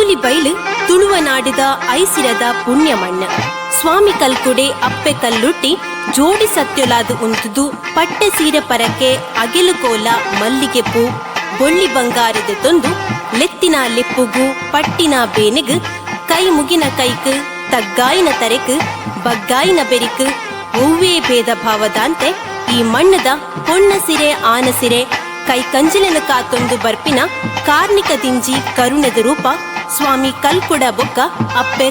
ಪನುಲಿ ಬೈಲು ತುಳುವ ನಾಡಿದ ಐಸಿರದ ಪುಣ್ಯ ಮಣ್ಣ. ಸ್ವಾಮಿ ಕಲ್ಕುಡೆ ಅಪ್ಪೆ ಕಲ್ಲುಟ್ಟಿ ಜೋಡಿ ಸತ್ಯೊಲಾದು ಉಂತುದು ಪಟ್ಟೆ ಸೀರೆ ಪರಕೆ ಅಗೆಲು ಕೋಲ ಮಲ್ಲಿಗೆ ಪೂ ಬೊಳ್ಳಿ ಬಂಗಾರದ ತೊಂದು ಲೆತ್ತಿನ ಲೆಪ್ಪುಗು ಪಟ್ಟಿನ ಬೇನೆಗು ಕೈ ಮುಗಿನ ಕೈಕ್ ತಗ್ಗಾಯಿನ ತರೆಕ್ ಬಗ್ಗಾಯಿನ ಬೆರಿಕ್ ಒವ್ವೇ ಭೇದ ಭಾವದಾಂತೆ ಈ ಮಣ್ಣದ ಪೊಣ್ಣ ಸಿರೆ ಆನ ಸಿರೆ ಕೈ ಕಂಜಿಲನ ಕಾತೊಂದು ಬರ್ಪಿನ ಕಾರ್ಣಿಕ ದಿಂಜಿ ಕರುಣದ ರೂಪ ಸ್ವಾಮಿ ಕಲ್ಕುಡ ಬೊಕ್ಕ ಅಪ್ಪೆ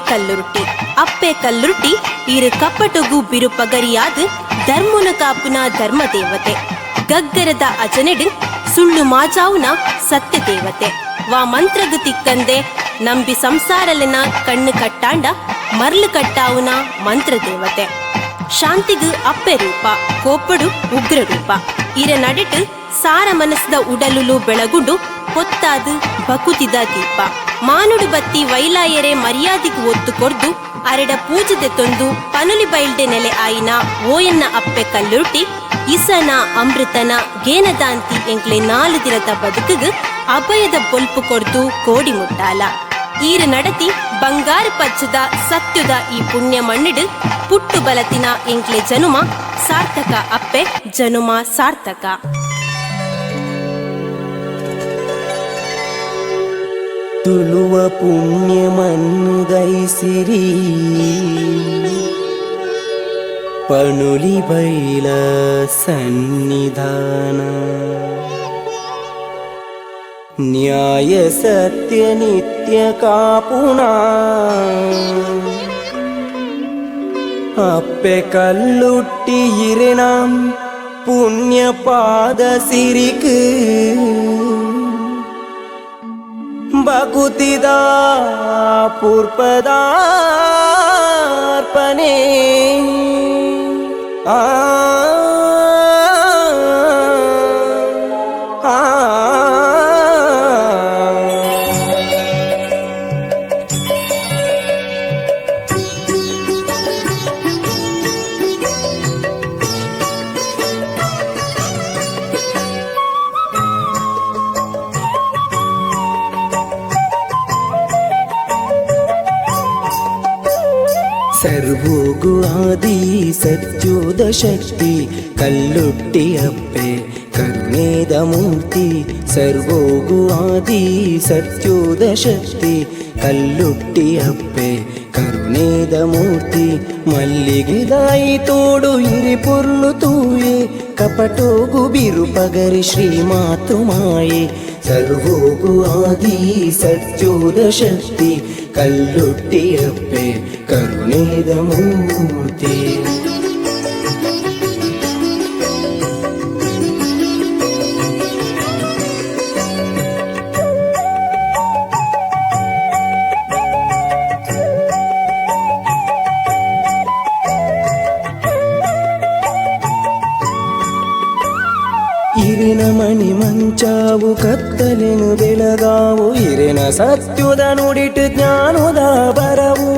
ಕಲ್ಲುರುಟ್ಟಿ ಇರು ಕಪ್ಪಟೊಗು ಬಿರು ಪಗರಿಯಾದ ಧರ್ಮುನ ಕಾಪುನ ಧರ್ಮ ದೇವತೆ ಗಗ್ಗರದ ಅಜನೆಡು ಸುಳ್ಳು ಮಾಜಾವುನ ಸತ್ಯ ದೇವತೆ ವಾ ಮಂತ್ರಗು ತಿಕ್ಕಂದೆ ನಂಬಿ ಸಂಸಾರಲೆನ ಕಣ್ಣು ಕಟ್ಟಾಂಡ ಮರ್ಲು ಕಟ್ಟಾವುನ ಮಂತ್ರ ದೇವತೆ. ಶಾಂತಿಗು ಅಪ್ಪೆ ರೂಪ ಕೋಪಡು ಉಗ್ರ ರೂಪ ಇರ ನಡಿಟು ಸಾರ ಮನಸ್ಸದ ಉಡಲುಲು ಬೆಳಗುಂಡು ಹೊತ್ತಾದು ಬಕುತಿದ ದೀಪ ಮಾನುಡು ಬತ್ತಿ ವೈಲಾಯರೆ ಮರ್ಯಾದಿಗೆ ಒತ್ತು ಕೊರ್ದು ಅರೆಡ ಪೂಜದೆ ತೊಂದು ಪನುಲಿ ಬೈಲ್ಡೆ ನೆಲೆ ಆಯಿನ ಓಯನ್ನ ಅಪ್ಪೆ ಕಲ್ಲುರುಟಿ ಇಸನ ಅಮೃತನ ಗೇನದಾಂತಿ ಎಂಕ್ಲೆ 4 ದಿನದ ಬದುಕುಗು ಅಭಯದ ಬೊಲ್ಪು ಕೊರ್ದು ಕೋಡಿ ಮುಟ್ಟಾಲ. ಈರ ನಡತಿ ಬಂಗಾರ ಪಚ್ಚದ ಸತ್ಯುದ ಈ ಪುಣ್ಯ ಮಣ್ಣಿಡು ಪುಟ್ಟು ಬಲತಿನ ಎಂಕ್ಲೆ ಜನುಮ ಸಾರ್ಥಕ ಅಪ್ಪೆ ಜನುಮ ಸಾರ್ಥಕ. ತುಳುವ ಪುಣ್ಯ ಮಣ್ಣುದೈಸಿರಿ ಪನುಲಿ ಬೈಲ ಸನ್ನಿಧಾನ ನ್ಯಾಯ ಸತ್ಯ ನಿತ್ಯ ಕಾಪುಣ ಅಪ್ಪೆ ಕಲ್ಲುಟ್ಟಿ ಇರೆನಾಂ ಪುಣ್ಯ ಪಾದ ಸಿರಿಕು ಬಕುತಿದ ಪೂರ್ಪದಾರ್ಪಣೆ ಆ ಸರ್ವೋಗು ಆದಿ ಸತ್ಯೋದ ಶಕ್ತಿ ಕಲ್ಲುಟ್ಟಿ ಅಪ್ಪೆ ಕರುಣೇದ ಮೂರ್ತಿ ಸರ್ವೋಗು ಆದಿ ಸತ್ಯೋದ ಶಕ್ತಿ ಕಲ್ಲುಟ್ಟಿ ಅಪ್ಪೆ ಕರುಣೇದ ಮೂರ್ತಿ ಮಲ್ಲಿಗೆದಾಯಿ ತೋಡು ಇರಿ ಪೊರ್ಲು ತೂಯೆ ಕಪಟೋಗು ಬಿರು ಪಗರಿ ಶ್ರೀ ಮಾತು ಮಾಯೆ ಸರ್ವೋಗು ಆದಿ ಸತ್ಯೋದ ಶಕ್ತಿ ಕಲ್ಲುಟ್ಟಿ ಅಪ್ಪೆ ಕರುಣೇದ ಮೂರ್ತಿ. ಇರಿನ ಮಣಿ ಮಂಚಾವು ಕತ್ತಲೆನು ಬೆಳಗಾವು ಇರಿನ ಸತ್ಯುದ ನುಡಿಟು ಜ್ಞಾನದ ಬರವು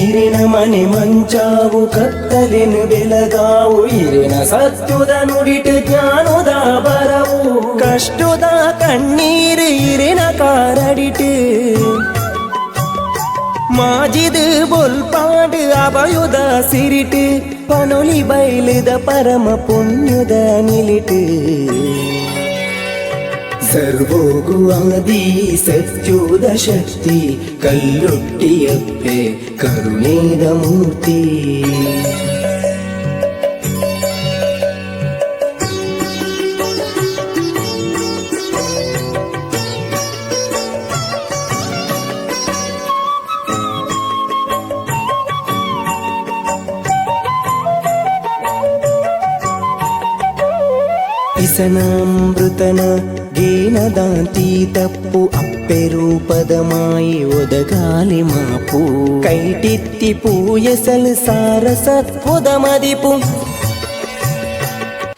ಇರಿನ ಮಣಿ ಮಂಚಾವು ಕತ್ತಲೆನು ಬೆಳಗಾವು ಇರಿನ ಸತ್ಯುದ ನುಡಿಟು ಜ್ಞಾನದ ಬರವು ಕಷ್ಟದ ಕಣ್ಣೀರು ಇರಿನ ಕಾರಡಿಟು ಮಾಜಿದು ಬೊಲ್ಪಾಡು ಅಭಯುದ ಸಿರಿಟು ಪನುಲಿ ಬೈಲುದ ಪರಮ ಪುಣ್ಯದ ನಿಲಿಟು ಸರ್ವೋಗು ಆದಿ ಸತ್ಯೋದ ಶಕ್ತಿ ಕಲ್ಲುಟ್ಟಿ ಅಪ್ಪೆ ಕರುಣೇದ ಮೂರ್ತಿ. ಇಸನಾಮೃತನ ಗೇನದಾಂತಿ ತಪ್ಪು ಅಪ್ಪೆ ರೂಪದ ಮಾಯಿ ಒದಗಾಲಿ ಮಾಪು ಕೈಟಿತ್ತಿ ಪೂಯಸಲು ಸಾರ ಸತ್ವದ ಮದಿಪು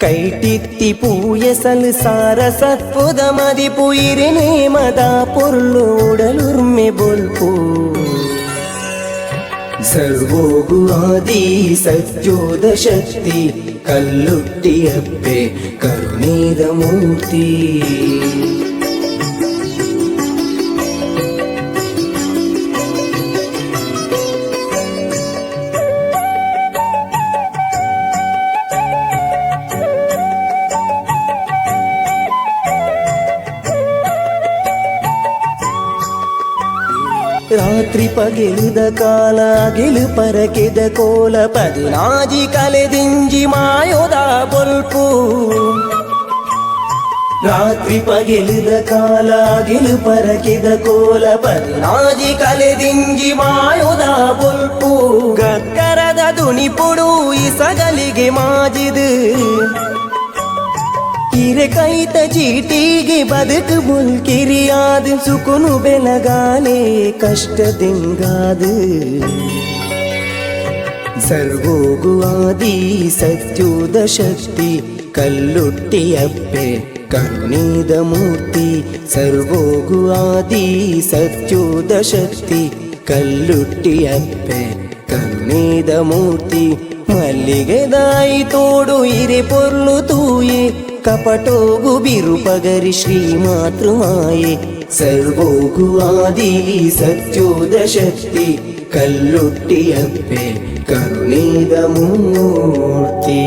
ಕೈಟಿತ್ತಿ ಪೂಯಸಲು ಸಾರ ಸತ್ವದ ಮದಿಪು ಇರಿನೇ ಮದ ಪೊರ್ಲು ಉಡಲುರ್ಮೆ ಬೊಲ್ಪು ಸರ್ವೋಗು ಆದಿ ಸತ್ಯೋದ ಶಕ್ತಿ ಕಲ್ಲುಟ್ಟಿ ಅಪ್ಪೆ ಕರುಣೇದ ಮೂರ್ತಿ. ರಾತ್ರಿ ಪಗೆಲಿದ ಕಾಲ ಅಗಿಲು ಪರಕೆದ ಕೋಲ ಪದಿನಾಜಿ ಕಲೆದಿಂಜಿ ಮಾಯೋದ ಬೊಲ್ಪು ರಾತ್ರಿ ಪಗೆಲಿದ ಕಾಲ ಅಗಿಲು ಪರಕೆದ ಕೋಲ ಪದಿನಾಜಿ ಕಲೆದಿಂಜಿ ಮಾಯೋದ ಬೊಲ್ಪು ಗಕ್ಕರದ ದುನಿಪುಡು ಇಸಗಲಿಗೆ ಮಾಜಿದು ಕಿರೆ ಕೈತ ಚೀಟಿಗೆ ಬದುಕು ಮುಲ್ಕಿರಿಯಾದ ಸುಕುನು ಬೆಳಗಾಲೆ ಕಷ್ಟದಿಂಗಾದು ಸರ್ವೋಗು ಆದಿ ಸತ್ಯೋದ ಶಕ್ತಿ ಕಲ್ಲುಟ್ಟಿಯಪ್ಪೆ ಕರುಣೀದ ಮೂರ್ತಿ ಸರ್ವೋಗು ಆದಿ ಸತ್ಯೋದ ಶಕ್ತಿ ಕಲ್ಲುಟ್ಟಿಯಪ್ಪೆ ಕರುಣೀದ ಮೂರ್ತಿ ಮಲ್ಲಿಗೆ ದಾಯಿ ತೋಡು ಇರೆ ಪೊರ್ಲು ತೂಯೆ ಕಪಟೋಗು ಬಿರುಪಗರಿ ಶ್ರೀ ಮಾತೃಮಾಯೆ ಸರ್ವೋಗು ಆದಿ ಸತ್ಯೋದ ಶಕ್ತಿ ಕಲ್ಲುಟ್ಟಿಯಪ್ಪೆ ಕರುಣೀದ ಮೂರ್ತಿ.